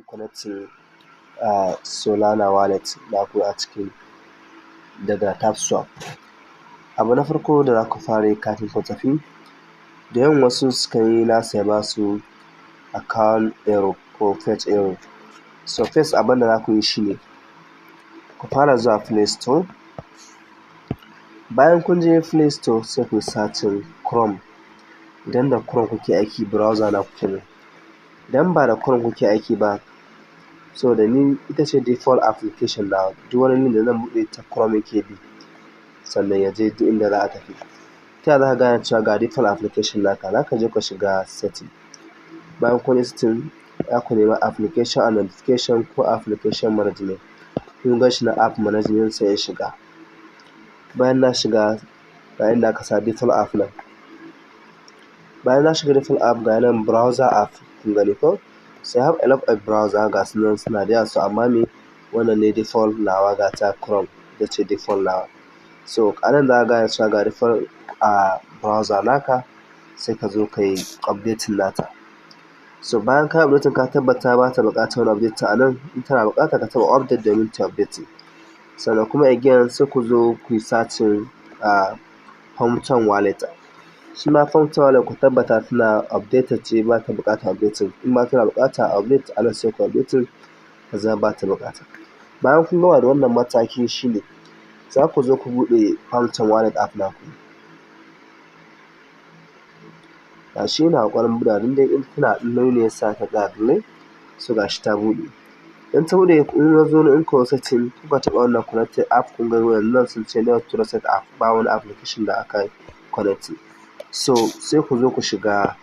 connecting Solana wallet naku a cikin daga TapSwap. Abu na farko da za ku fara yi kafin ku tafi, da yawan wasu sukan yi nasu ya ba su account error ko fetch error. So first abin da za ku yi shi ne ku fara zuwa Play Store. Bayan kun je Play Store sai ku searching Chrome. Idan da Chrome kuke aiki browser na kuke nan. Idan ba da Chrome kuke aiki ba, so da ni ita ce default application na duk wani link da zan buɗe ta Chrome yake bi sannan ya je duk inda za a tafi. Ta yaya za ka gane cewa ga default application naka? Za ka je ka shiga setting. Bayan kun yi setting, za ku nema application and notification ko application management. Kun gan shi na app management sai ya shiga. Bayan na shiga ga inda aka sa default app nan. Bayan na shiga default app ga nan browser app kun gani ko? So I have a lot of browser ga su nan suna da yawa so amma me wannan ne default nawa ga ta Chrome ita ce default nawa. So a nan za ka gane cewa ga default browser naka sai ka zo ka yi updating nata. So bayan ka yi updating ka tabbata ba ta buƙatar wani update a nan, in tana buƙata ka taɓa update domin ta updating. Sannan kuma again sai ku zo ku yi searching Phantom wallet. Shi ma Phantom wallet ku tabbata tana updated ce ba ta buƙatar updating. In ma tana buƙatar update a nan sai ku updating ka zama ba ta buƙata. Bayan kun gama da wannan mataki shi ne za ku zo ku buɗe Phantom wallet app naku. Ga shi yana ƙoƙarin buɗewa don dai in tana delay ne yasa ta tsaya delay. So ga shi ta buɗe. In ta buɗe in ya zo in kuka setting kuka taɓa wannan connected app kun ga wayan nan sun ce not trusted app ba wani application da aka yi connecting. So sai ku zo ku shiga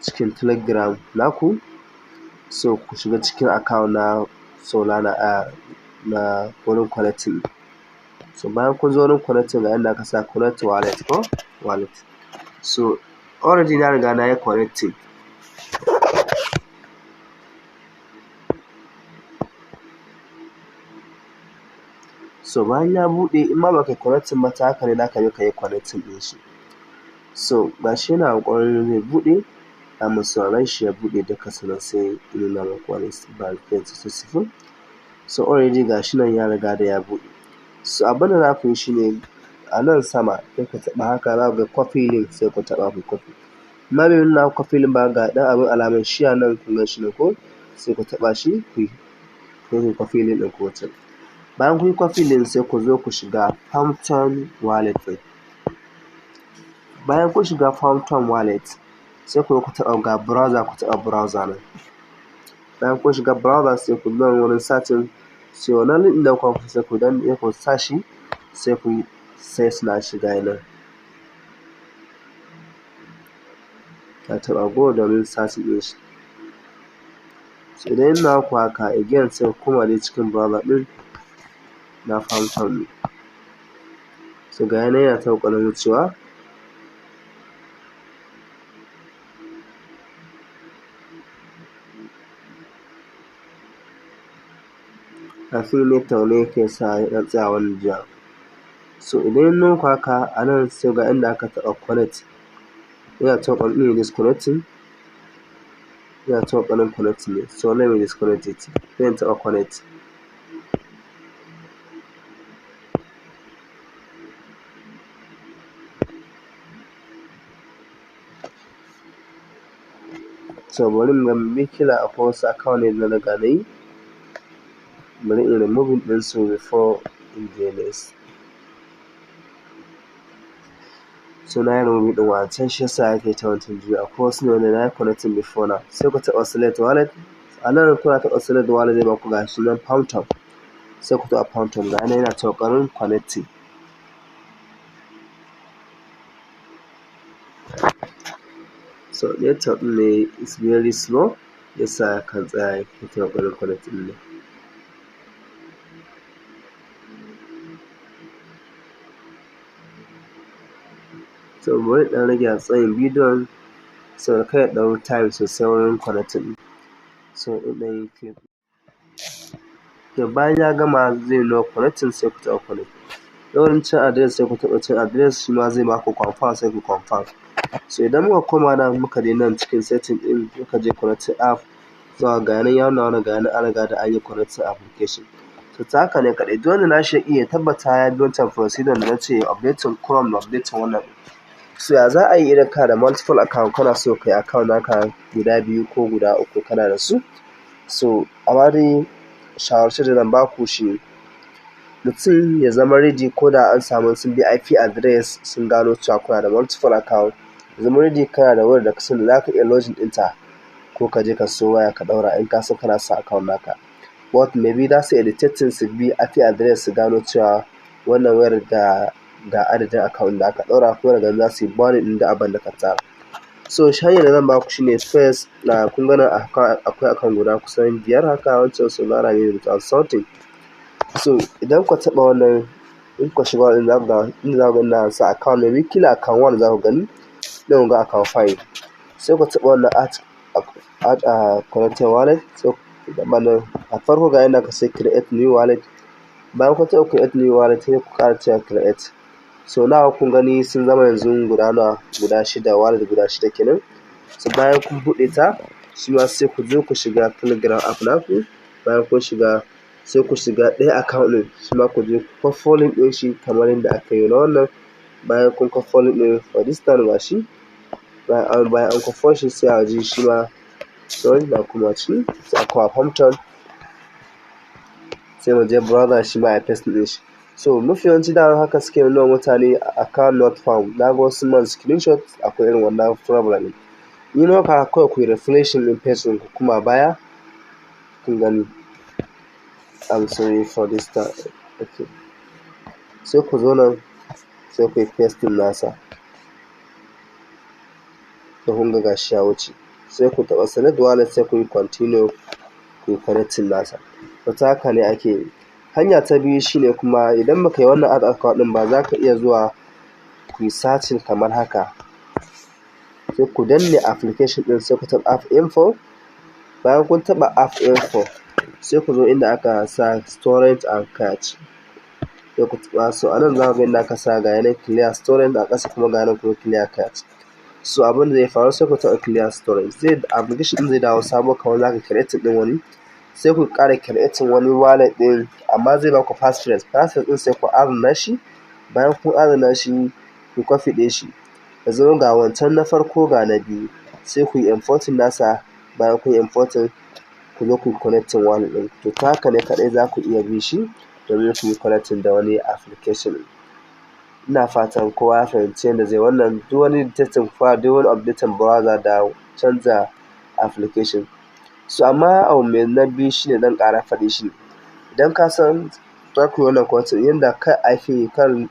cikin Telegram naku. So ku shiga cikin account na Solana na wurin connecting. So bayan kun zo wurin connecting ga inda aka sa connect wallet ko wallet. So already na riga na yi connecting. So bayan ya buɗe in ma baka connecting ba ta haka ne za ka je ka yi connecting ɗin shi. So ga shi yana ƙoƙarin zai buɗe amma sauran shi ya buɗe duka sannan sai in nuna muku wani verification successful. So already ga shi nan ya riga da ya buɗe. So abin da za ku yi shi ne a nan sama sai ku taɓa haka za ku ga copy link sai ku taɓa ku copy. Amma bai nuna copy link ba ga ɗan abin alamar shi a nan kun gan shi ne ko? Sai ku taɓa shi ku yi copy link ɗin ku wuce. Bayan kun yi copy link sai ku zo ku shiga Phantom wallet ɗin. Bayan kun shiga Phantom wallet sai ku zo ku taɓa ga browser ku taɓa browser nan. Bayan kun shiga browser sai ku zo wurin searching sai wannan link ɗin da kuka fi sai ku dan iya ku sa shi sai ku yi sai suna shiga nan. Ka taɓa go domin searching ɗin shi. So idan yana ku haka again sai ku koma dai cikin browser ɗin na Phantom ne. So ga yana yana ta ƙoƙarin wucewa. Kafin network ne yake sa ya ɗan tsaya wani jiya. So idan ya nuna ku haka a nan sai ga inda aka taɓa connect. Yana ta ƙoƙarin yin disconnecting. Yana ta ƙoƙarin connecting ne. So let me disconnect it. Sai in taɓa connect. So bari mu ga me kila akwai wasu account ne na riga na yi. Bari in remove ɗin su before in je next. So na yi remove ɗin wancan shi yasa yake ta wancan juya. Akwai wasu ne wanda na yi connecting before na. Sai ku taɓa select wallet. A nan kuna taɓa select wallet zai baku ga shi nan Phantom. Sai ku taɓa Phantom ga yana ta ƙoƙarin connecting. So network ɗin ne is very slow yasa kan tsaya yake ta ƙoƙarin connecting ne. So bari ɗan rage a tsayin bidiyon saboda kai ya ɗau time sosai wurin connecting. So ɗan yi clip. To bayan ya gama zai nuna connecting sai ku taɓa connect. Wurin cin address sai ku taɓa cin address shi ma zai baku confirm sai ku confirm. So idan muka koma nan muka je nan cikin setting ɗin muka je connecting app za ga yanan ya nuna ga yanan an riga da an yi connecting application. To ta haka ne kaɗai duk wanda nashi ya iya tabbata ya bi wancan procedure da na ce updating Chrome da updating wannan. So ya za a yi idan kana da multiple account kana so kai account naka guda 2 ko guda 3 kana da su. So amma dai shawarce da zan baku shi mutum ya zama ready ko da an samu sun bi IP address sun gano cewa kuna da multiple account, ya zama ready kana da wayar da ka san za ka iya login ɗinta ko ka je ka siyo waya ka ɗaura in ka san kana sa account naka. But maybe za su iya detecting su bi IP address su gano cewa wannan wayar ga adadin account da aka ɗaura ko daga za su yi burning ɗin da abin da ka tara. So hanyar da zan baku shine first na kun gana akwai account guda kusan 5 haka wancan su nara ne da something. So idan ku taɓa wannan in ku shiga wannan za ku ga inda za ku gani sa account maybe kila account 1 za ku gani nan ga account 5 sai ku taɓa wannan add connected wallet sai ku taɓa nan a farko ga inda ka sai create new wallet bayan kun taɓa create new wallet sai ku ƙara cewa create. So nawa kun gani sun zama yanzu guda 6 wallet guda 6 kenan. So bayan kun buɗe ta shi ma sai ku zo ku shiga Telegram app naku bayan kun shiga sai ku shiga ɗaya account ɗin shi ma ku je ku following ɗin shi kamar yadda aka yi na wannan bayan kun following ɗin for this time ga shi bayan an follow shi sai a ji shi ma sorry na kuma ci sai a kuma Pumpton sai mu je browser shi ma a paste ɗin shi. So mafi yawanci da haka suke nuna mutane account not found na ga wasu man screenshot akwai irin wannan problem. Ni ma ka kawai ku yi reflection ɗin page ɗin ku kuma baya kun gani. I'm sorry for this time. Okay. Sai ku zo nan sai ku yi paste nasa. Da kun ga gashi ya wuce. Sai ku taɓa select wallet sai ku yi continue ku yi connecting nasa. To ta haka ne ake yi. Hanya ta biyu shine kuma idan baka yi wannan add account ɗin ba za ka iya zuwa ku yi searching kamar haka. Sai ku danne application ɗin sai ku taɓa app info. Bayan kun taɓa app info sai ku zo inda aka sa storage and cache. Sai ku taɓa so anan za ku ga inda aka sa ga yanan clear storage a ƙasa kuma ga yanan kuma clear cache. So abin da zai faru sai ku taɓa clear storage application ɗin zai dawo sabo kamar za ka create ɗin wani. Sai ku ƙara creating wani wallet ɗin amma zai baku passphrase ɗin sai ku adana shi bayan kun adana shi ku copy ɗin shi ya zama ga wancan na farko ga na biyu sai ku yi importing nasa bayan kun yi importing ku zo ku yi connecting wallet ɗin. To ta haka ne kaɗai za ku iya bi shi domin ku yi connecting da wani application. Ina fatan kowa ya fahimci yadda zai wannan duk wani detecting file duk wani updating browser da canza application. So amma abu mai na biyu shine dan ƙara faɗi shi idan ka san za ku yi wannan connecting yanda kan IP kan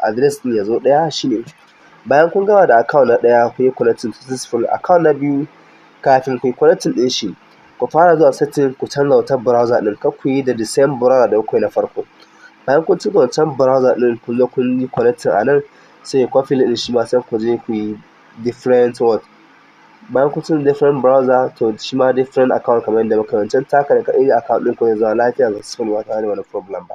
address ɗin ya zo ɗaya shine bayan kun gama da account na ɗaya ku yi connecting successful account na biyu kafin ku yi connecting ɗin shi ku fara zuwa setting ku canza wata browser ɗin kar ku yi da the same browser da kuka yi na farko. Bayan kun canza wancan browser ɗin kun zo kun yi connecting a nan sai ku copy ɗin shi ma sai ku je ku yi different bayan kun canza different browser to shi ma different account kamar yadda muka wancan ta haka ne kaɗai account ɗin ku zai zama lafiya ga successful ba tare da wani problem ba.